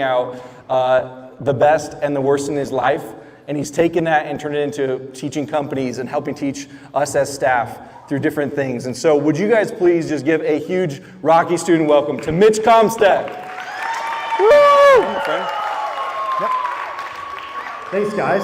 out the best and the worst in his life, and he's taken that and turned it into teaching companies and helping teach us as staff through different things. And so would you guys please just give a huge Rocky student welcome to Mitch Comstedt. Woo! Yep. Thanks, guys.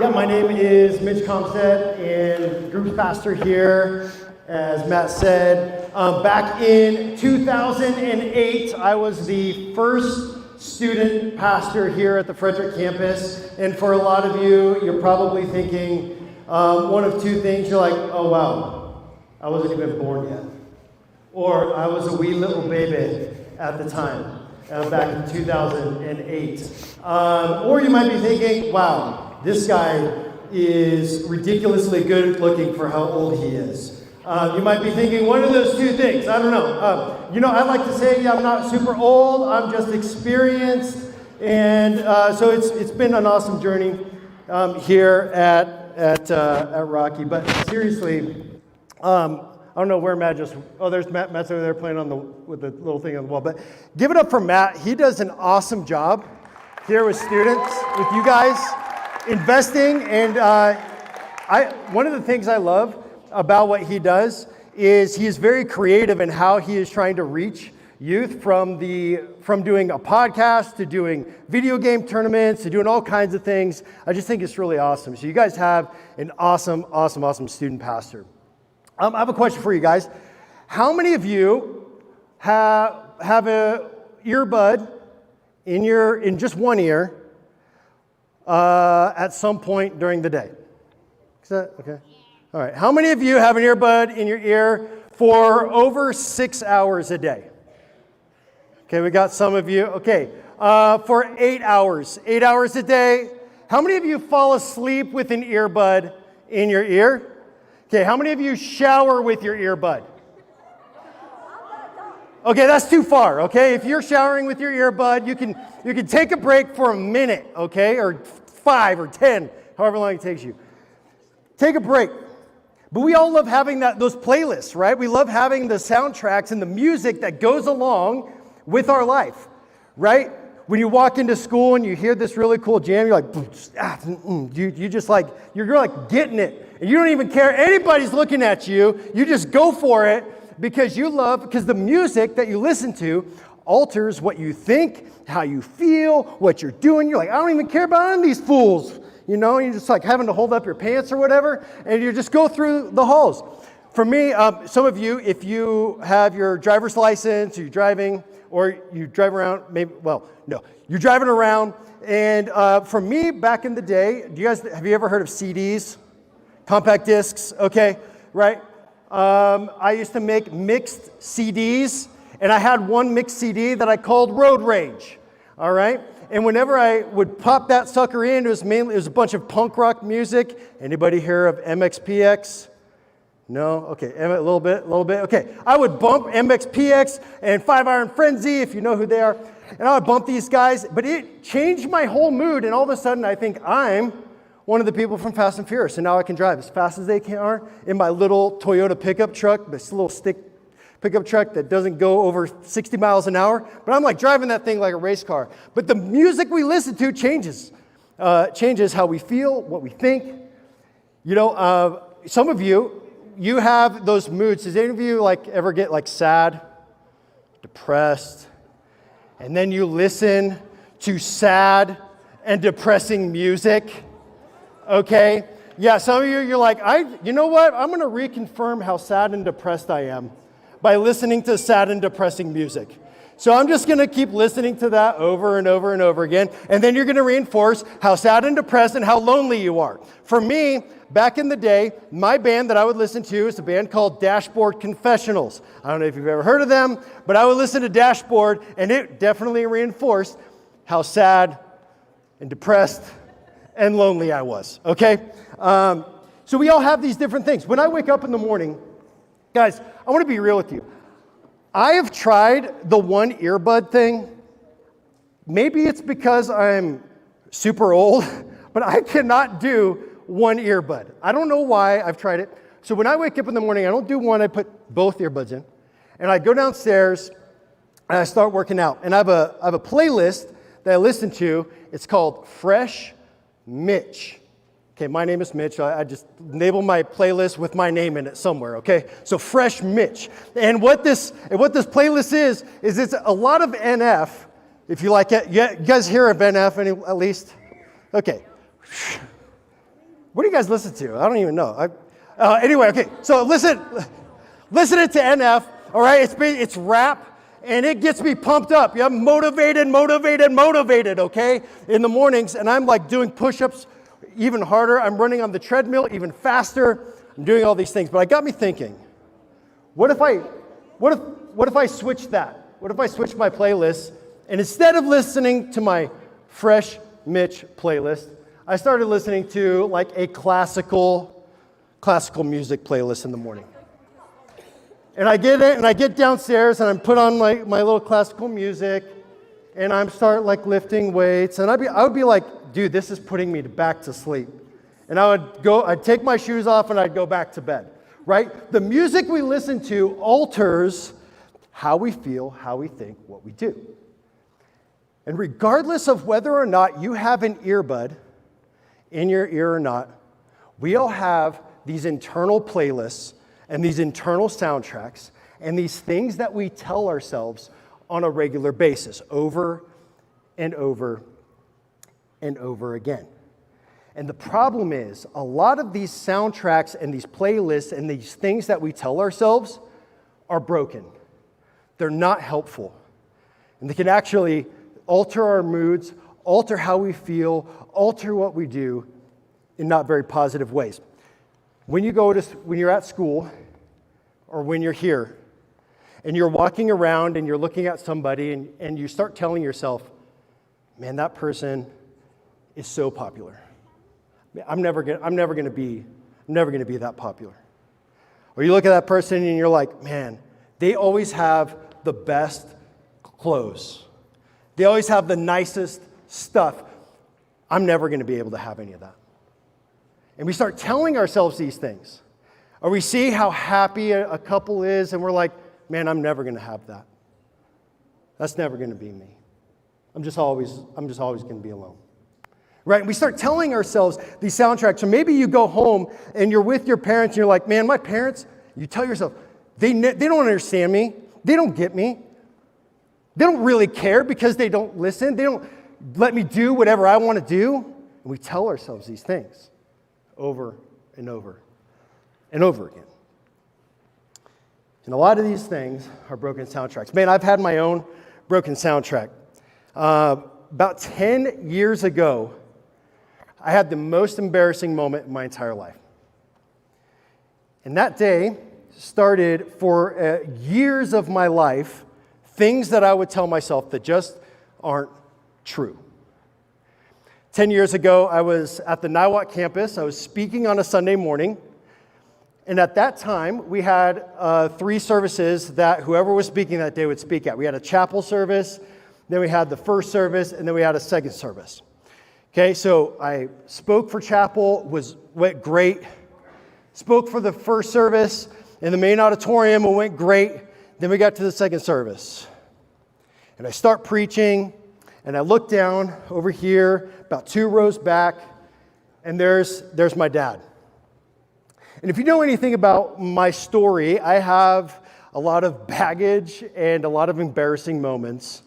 Yeah, my name is Mitch Comstedt, and group pastor here. As Matt said, back in 2008, I was the first student pastor here at the Frederick campus. And for a lot of you, you're probably thinking one of two things. You're like, oh wow, I wasn't even born yet. Or I was a wee little baby at the time, back in 2008. Or you might be thinking, wow, this guy is ridiculously good looking for how old he is. You might be thinking one of those two things. I don't know. I like to say I'm not super old. I'm just experienced. And so it's been an awesome journey here at Rocky. But seriously, I don't know where Matt just. Oh, there's Matt. Matt's over there playing with the little thing on the wall. But give it up for Matt. He does an awesome job here with students, with you guys, investing. And one of the things I love about what he does is he is very creative in how he is trying to reach youth, from doing a podcast to doing video game tournaments to doing all kinds of things. I just think it's really awesome. So you guys have an awesome student pastor. I have a question for you guys. How many of you have a earbud in just one ear at some point during the day? Is that okay? All right. How many of you have an earbud in your ear for over 6 hours a day? Okay, we got some of you. Okay, for 8 hours. 8 hours a day. How many of you fall asleep with an earbud in your ear? Okay, how many of you shower with your earbud? Okay, that's too far, okay? If you're showering with your earbud, you can take a break for a minute, okay? Or 5 or 10, however long it takes you. Take a break. But we all love having those playlists, right? We love having the soundtracks and the music that goes along with our life, right? When you walk into school and you hear this really cool jam, you're like, you're like getting it. And you don't even care anybody's looking at you. You just go for it because the music that you listen to alters what you think, how you feel, what you're doing. You're like, I don't even care about any of these fools. You know, you're just like having to hold up your pants or whatever, and you just go through the halls. For me, some of you, if you have your driver's license, you're driving, or you drive around, you're driving around. And for me, back in the day, have you ever heard of CDs? Compact discs, okay, right? I used to make mixed CDs, and I had one mixed CD that I called Road Rage, all right? And whenever I would pop that sucker in, it was a bunch of punk rock music. Anybody hear of MXPX? No? Okay, a little bit. Okay, I would bump MXPX and 5 Iron Frenzy, if you know who they are. And I would bump these guys, but it changed my whole mood. And all of a sudden, I think I'm one of the people from Fast and Furious. And now I can drive as fast as they are in my little Toyota pickup truck, this little stick pickup truck that doesn't go over 60 miles an hour, but I'm like driving that thing like a race car. But the music we listen to changes how we feel, what we think. You know, some of you have those moods. Does any of you ever get sad, depressed, and then you listen to sad and depressing music? Okay, yeah. Some of you're like, you know what? I'm going to reconfirm how sad and depressed I am by listening to sad and depressing music. So I'm just going to keep listening to that over and over and over again, and then you're going to reinforce how sad and depressed and how lonely you are. For me, back in the day, my band that I would listen to is a band called Dashboard Confessionals. I don't know if you've ever heard of them, but I would listen to Dashboard, and it definitely reinforced how sad and depressed and lonely I was, okay? So we all have these different things. When I wake up in the morning, guys, I want to be real with you. I have tried the one earbud thing. Maybe it's because I'm super old, but I cannot do one earbud. I don't know why. I've tried it. So when I wake up in the morning, I don't do one. I put both earbuds in. And I go downstairs, and I start working out. And I have a playlist that I listen to. It's called Fresh Mitch. Okay, my name is Mitch. I just label my playlist with my name in it somewhere, okay? So Fresh Mitch. And what this playlist is it's a lot of NF, if you like it. You guys hear of NF at least? Okay. What do you guys listen to? I don't even know. Anyway, okay, so listen it to NF, all right? It's rap, and it gets me pumped up. Yeah, I'm motivated, okay, in the mornings, and I'm like doing push-ups even harder. I'm running on the treadmill even faster. I'm doing all these things, but it got me thinking, what if I switch that? What if I switch my playlist, and instead of listening to my Fresh Mitch playlist, I started listening to like a classical music playlist in the morning. And I get it, and I get downstairs, and I put on my little classical music, and I'm start like lifting weights, and I would be like, dude, this is putting me back to sleep. And I'd take my shoes off, and I'd go back to bed, right? The music we listen to alters how we feel, how we think, what we do. And regardless of whether or not you have an earbud in your ear or not, we all have these internal playlists and these internal soundtracks and these things that we tell ourselves on a regular basis over and over and over again. And the problem is, a lot of these soundtracks and these playlists and these things that we tell ourselves are broken. They're not helpful. And they can actually alter our moods, alter how we feel, alter what we do in not very positive ways. When you're at school or when you're here and you're walking around and you're looking at somebody and you start telling yourself, man, that person is so popular. I'm never gonna be that popular. Or you look at that person and you're like, man, they always have the best clothes. They always have the nicest stuff. I'm never gonna be able to have any of that. And we start telling ourselves these things. Or we see how happy a couple is and we're like, man, I'm never gonna have that. That's never gonna be me. I'm just always gonna be alone. Right? We start telling ourselves these soundtracks. So maybe you go home and you're with your parents and you're like, man, my parents, you tell yourself, they don't understand me. They don't get me. They don't really care because they don't listen. They don't let me do whatever I want to do. And we tell ourselves these things over and over and over again. And a lot of these things are broken soundtracks. Man, I've had my own broken soundtrack. About 10 years ago, I had the most embarrassing moment in my entire life. And that day started for years of my life, things that I would tell myself that just aren't true. 10 years ago, I was at the Niwot campus. I was speaking on a Sunday morning. And at that time, we had 3 services that whoever was speaking that day would speak at. We had a chapel service, then we had the first service, and then we had a second service. Okay, so I spoke for chapel, went great. Spoke for the first service in the main auditorium, it went great. Then we got to the second service. And I start preaching, and I look down over here, about 2 rows back, and there's my dad. And if you know anything about my story, I have a lot of baggage and a lot of embarrassing moments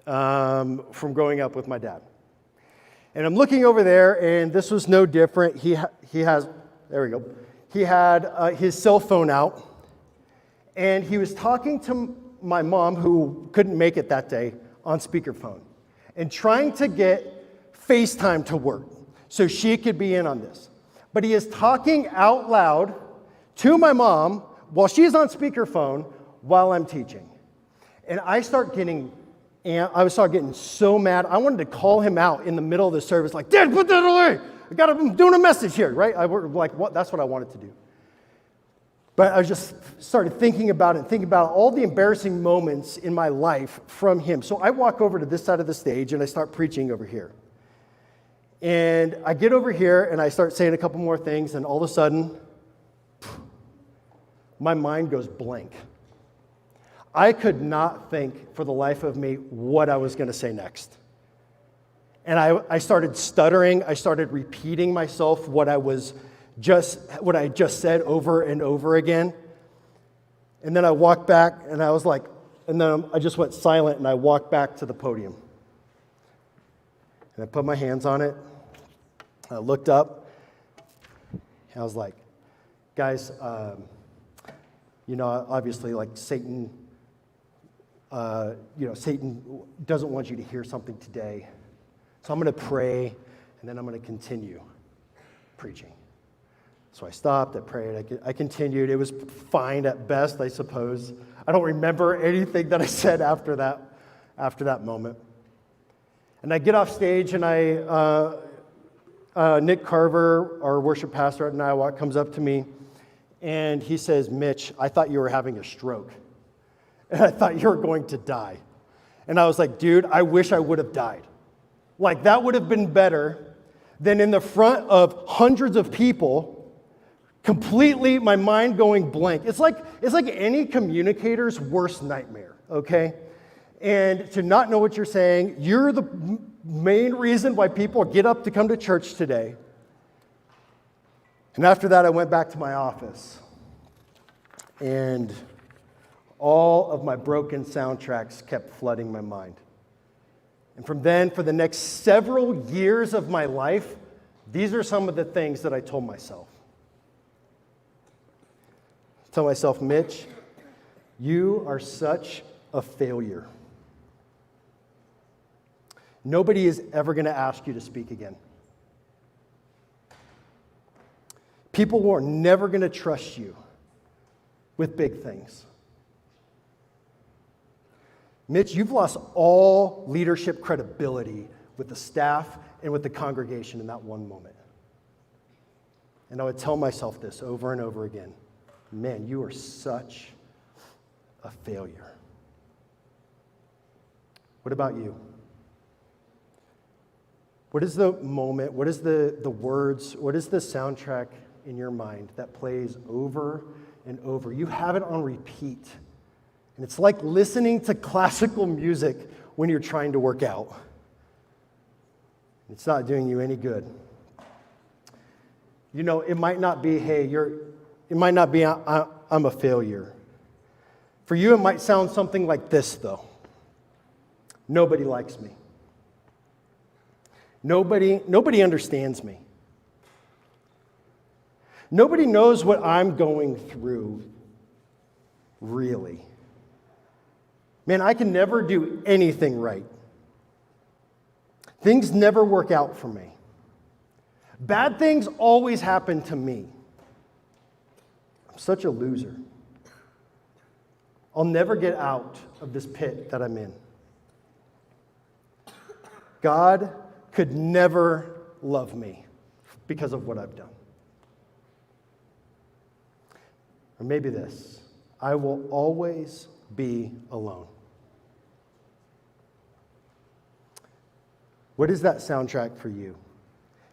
from growing up with my dad. And I'm looking over there, and this was no different. He has, there we go. He had his cell phone out, and he was talking to my mom, who couldn't make it that day, on speakerphone, and trying to get FaceTime to work so she could be in on this. But he is talking out loud to my mom while she's on speakerphone while I'm teaching. And I start getting so mad. I wanted to call him out in the middle of the service, like, Dad, put that away. I'm doing a message here, right? That's what I wanted to do. But I just started thinking about all the embarrassing moments in my life from him. So I walk over to this side of the stage and I start preaching over here. And I get over here and I start saying a couple more things, and all of a sudden, my mind goes blank. I could not think for the life of me what I was going to say next. And I started stuttering. I started repeating myself what I just said over and over again. And then I walked back and I was like, and then I just went silent and I walked back to the podium. And I put my hands on it. I looked up. And I was like, guys, obviously, like Satan, Satan doesn't want you to hear something today. So I'm going to pray, and then I'm going to continue preaching. So I stopped, I prayed, I continued. It was fine at best, I suppose. I don't remember anything that I said after that moment. And I get off stage, and Nick Carver, our worship pastor at Niwot, comes up to me, and he says, Mitch, I thought you were having a stroke. And I thought you were going to die. And I was like, dude, I wish I would have died. Like, that would have been better than in the front of hundreds of people, completely my mind going blank. It's like any communicator's worst nightmare, okay? And to not know what you're saying, you're the main reason why people get up to come to church today. And after that, I went back to my office. And all of my broken soundtracks kept flooding my mind. And from then, for the next several years of my life, these are some of the things that I told myself. I tell myself, Mitch, you are such a failure. Nobody is ever going to ask you to speak again. People are never going to trust you with big things. Mitch, you've lost all leadership credibility with the staff and with the congregation in that one moment. And I would tell myself this over and over again. Man, you are such a failure. What about you? What is the moment, what is the words, what is the soundtrack in your mind that plays over and over? You have it on repeat. And it's like listening to classical music when you're trying to work out. It's not doing you any good. You know, it might not be, I'm a failure. For you, it might sound something like this, though. Nobody likes me. Nobody understands me. Nobody knows what I'm going through, really. Man, I can never do anything right. Things never work out for me. Bad things always happen to me. I'm such a loser. I'll never get out of this pit that I'm in. God could never love me because of what I've done. Or maybe this, I will always be alone. What is that soundtrack for you?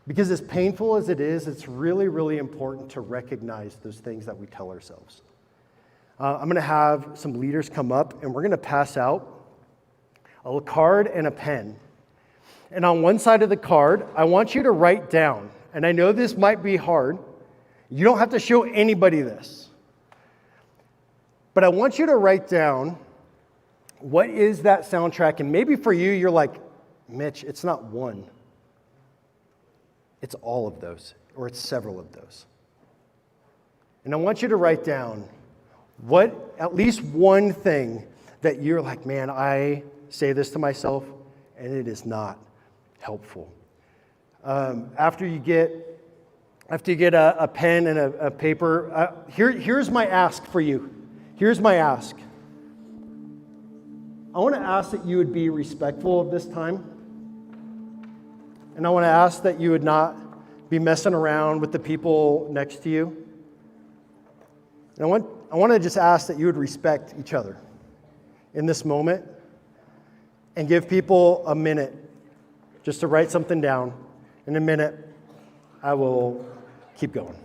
Because as painful as it is, it's really, really important to recognize those things that we tell ourselves. I'm going to have some leaders come up, and we're going to pass out a card and a pen. And on one side of the card, I want you to write down, and I know this might be hard. You don't have to show anybody this. But I want you to write down, what is that soundtrack? And maybe for you, you're like, Mitch, it's not one. It's all of those, or it's several of those. And I want you to write down at least one thing that you're like, man, I say this to myself, and it is not helpful. After you get a pen and a paper, here's my ask for you. Here's my ask. I want to ask that you would be respectful of this time. And I want to ask that you would not be messing around with the people next to you. And I want to just ask that you would respect each other in this moment and give people a minute just to write something down. In a minute, I will keep going.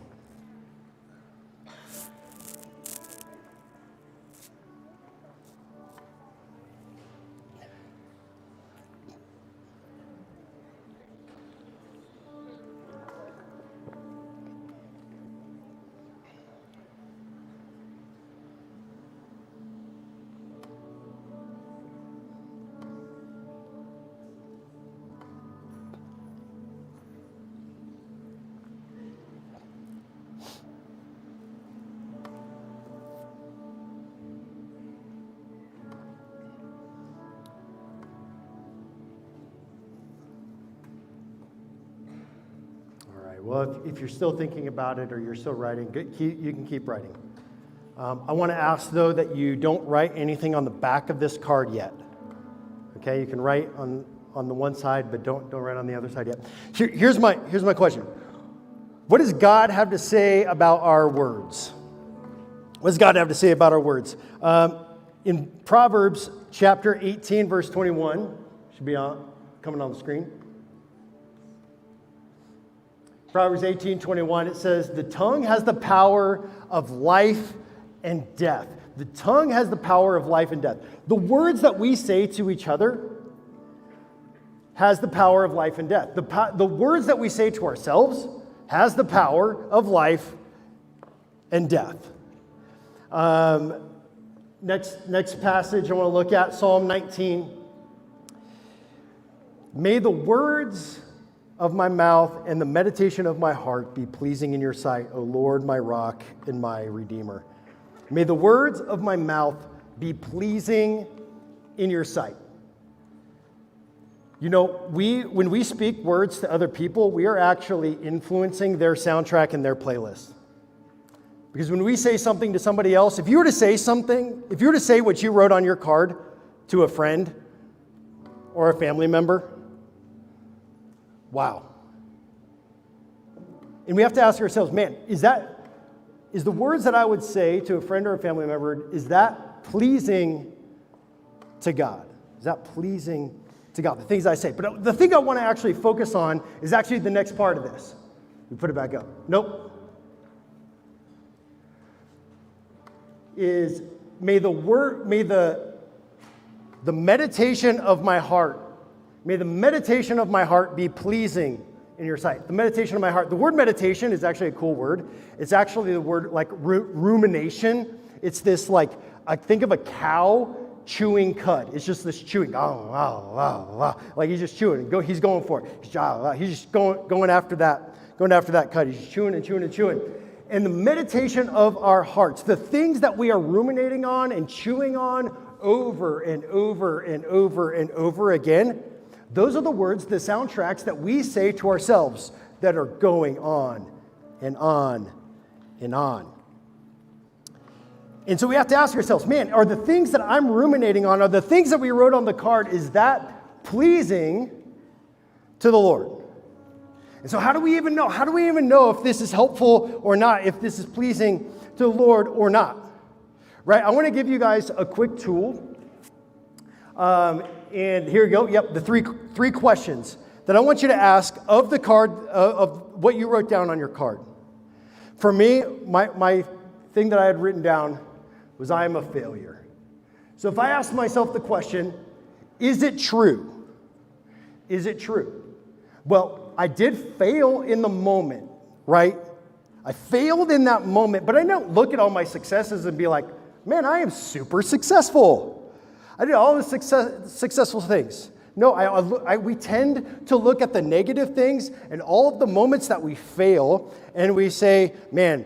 Well, if you're still thinking about it or you're still writing, you can keep writing. I want to ask, though, that you don't write anything on the back of this card yet. Okay, you can write on the one side, but don't write on the other side yet. Here's my question. What does God have to say about our words? What does God have to say about our words? In Proverbs chapter 18, verse 21, should be coming on the screen. Proverbs 18:21, it says, the tongue has the power of life and death. The tongue has the power of life and death. The words that we say to each other has the power of life and death. The words that we say to ourselves has the power of life and death. Next passage I want to look at, Psalm 19. May the words of my mouth and the meditation of my heart be pleasing in your sight, O Lord, my rock and my redeemer. May the words of my mouth be pleasing in your sight. You know, when we speak words to other people, we are actually influencing their soundtrack and their playlist. Because when we say something to somebody else, if you were to say what you wrote on your card to a friend or a family member, wow. And we have to ask ourselves, man, is the words that I would say to a friend or a family member, is that pleasing to God? Is that pleasing to God? The things I say. But the thing I want to actually focus on is actually the next part of this. We put it back up. Nope. Is may the meditation of my heart, may the meditation of my heart be pleasing in your sight. The meditation of my heart. The word meditation is actually a cool word. It's actually the word like rumination. It's this like, I think of a cow chewing cud. It's just this chewing. Like he's just chewing. He's going for it. He's just going after that cud. He's chewing and chewing and chewing. And the meditation of our hearts, the things that we are ruminating on and chewing on over and over and over and over again, those are the words, the soundtracks that we say to ourselves that are going on and on and on. And so we have to ask ourselves, man, are the things that I'm ruminating on, are the things that we wrote on the card, is that pleasing to the Lord? And so how do we even know? How do we even know if this is helpful or not, if this is pleasing to the Lord or not? Right? I want to give you guys a quick tool. And here you go. Yep, the three questions that I want you to ask of the card, of what you wrote down on your card. For me, my thing that I had written down was, I am a failure. So if I ask myself the question, is it true? Is it true? Well, I did fail in the moment, right? I failed in that moment, but I don't look at all my successes and be like, man, I am super successful. I did all the successful things. No, we tend to look at the negative things and all of the moments that we fail, and we say, man,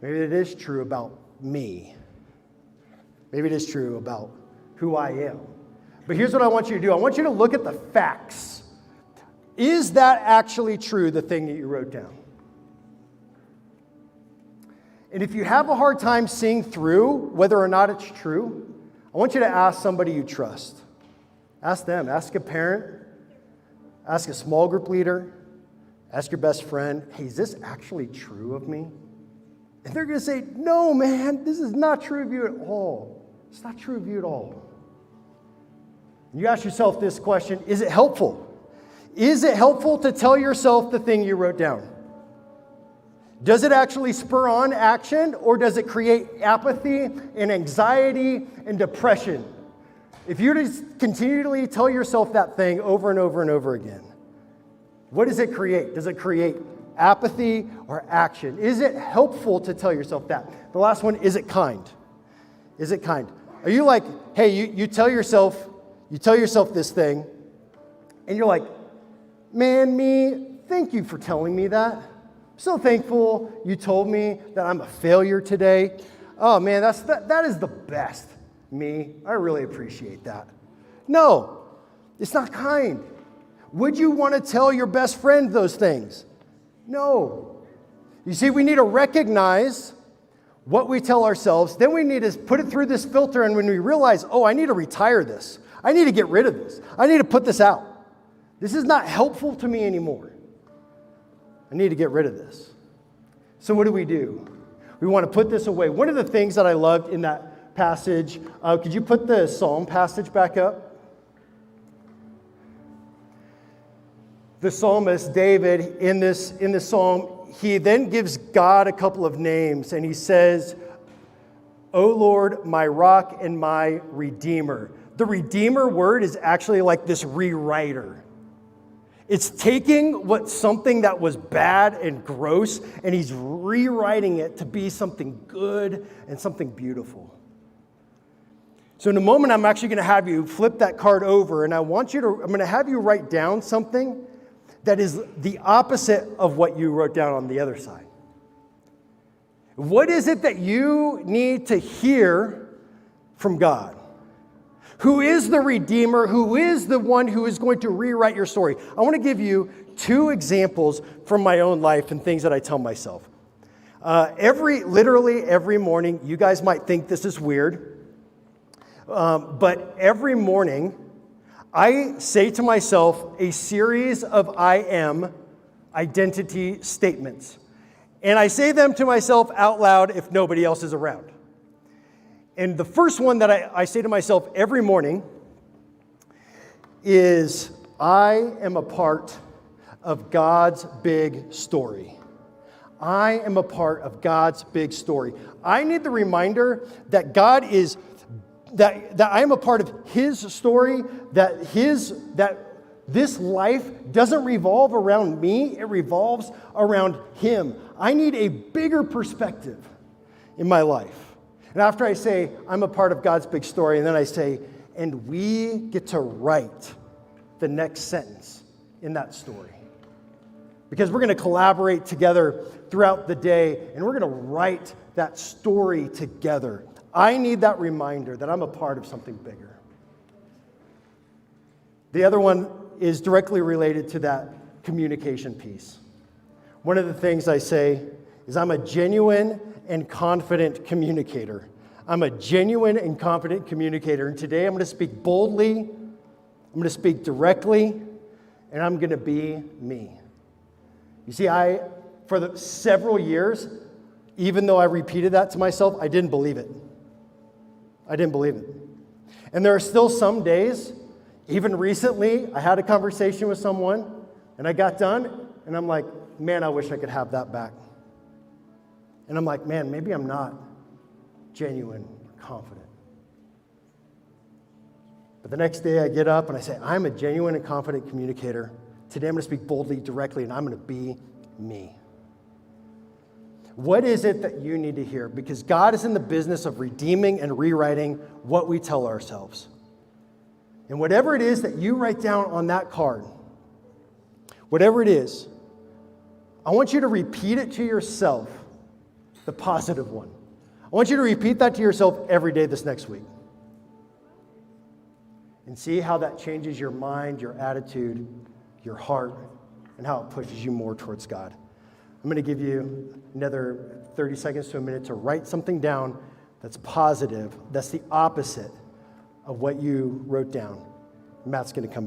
maybe it is true about me. Maybe it is true about who I am. But here's what I want you to do. I want you to look at the facts. Is that actually true, the thing that you wrote down? And if you have a hard time seeing through whether or not it's true, I want you to ask somebody you trust. Ask them. Ask a parent. Ask a small group leader. Ask your best friend, hey, is this actually true of me? And they're going to say, no, man, this is not true of you at all. It's not true of you at all. And you ask yourself this question, is it helpful? Is it helpful to tell yourself the thing you wrote down? Does it actually spur on action, or does it create apathy and anxiety and depression? If you just continually tell yourself that thing over and over and over again, what does it create? Does it create apathy or action? Is it helpful to tell yourself that? The last one, is it kind? Is it kind? Are you like, hey, you tell yourself this thing, and you're like, man, thank you for telling me that. I'm so thankful you told me that I'm a failure today. Oh man, that is the best. I really appreciate that. No, it's not kind. Would you want to tell your best friend those things? No. You see, we need to recognize what we tell ourselves. Then we need to put it through this filter, and when we realize, oh, I need to retire this. I need to get rid of this. I need to put this out. This is not helpful to me anymore. I need to get rid of this. So what do? We want to put this away. One of the things that I loved in that passage, could you put the Psalm passage back up? The psalmist, David, in this psalm, he then gives God a couple of names, and he says, O Lord, my rock and my redeemer. The redeemer word is actually like this rewriter. It's taking something that was bad and gross, and he's rewriting it to be something good and something beautiful. So in a moment, I'm actually going to have you flip that card over, and I'm going to have you write down something that is the opposite of what you wrote down on the other side. What is it that you need to hear from God? Who is the Redeemer? Who is the one who is going to rewrite your story? I want to give you 2 examples from my own life and things that I tell myself. Literally every morning, you guys might think this is weird, but every morning, I say to myself a series of I am identity statements. And I say them to myself out loud if nobody else is around. And the first one that I say to myself every morning is, I am a part of God's big story. I am a part of God's big story. I need the reminder that God is, that I am a part of His story, that this life doesn't revolve around me, it revolves around Him. I need a bigger perspective in my life. And after I say, I'm a part of God's big story, and then I say, and we get to write the next sentence in that story. Because we're going to collaborate together throughout the day, and we're going to write that story together. I need that reminder that I'm a part of something bigger. The other one is directly related to that communication piece. One of the things I say is I'm a genuine and confident communicator. I'm a genuine and confident communicator. And today I'm going to speak boldly, I'm going to speak directly, and I'm going to be me. You see, for several years, even though I repeated that to myself, I didn't believe it. I didn't believe it. And there are still some days, even recently, I had a conversation with someone, and I got done, and I'm like, man, I wish I could have that back. And I'm like, man, maybe I'm not genuine or confident. But the next day I get up and I say, I'm a genuine and confident communicator. Today I'm going to speak boldly, directly, and I'm going to be me. What is it that you need to hear? Because God is in the business of redeeming and rewriting what we tell ourselves. And whatever it is that you write down on that card, whatever it is, I want you to repeat it to yourself, the positive one. I want you to repeat that to yourself every day this next week. And see how that changes your mind, your attitude, your heart, and how it pushes you more towards God. I'm going to give you another 30 seconds to a minute to write something down that's positive, that's the opposite of what you wrote down. Matt's going to come back.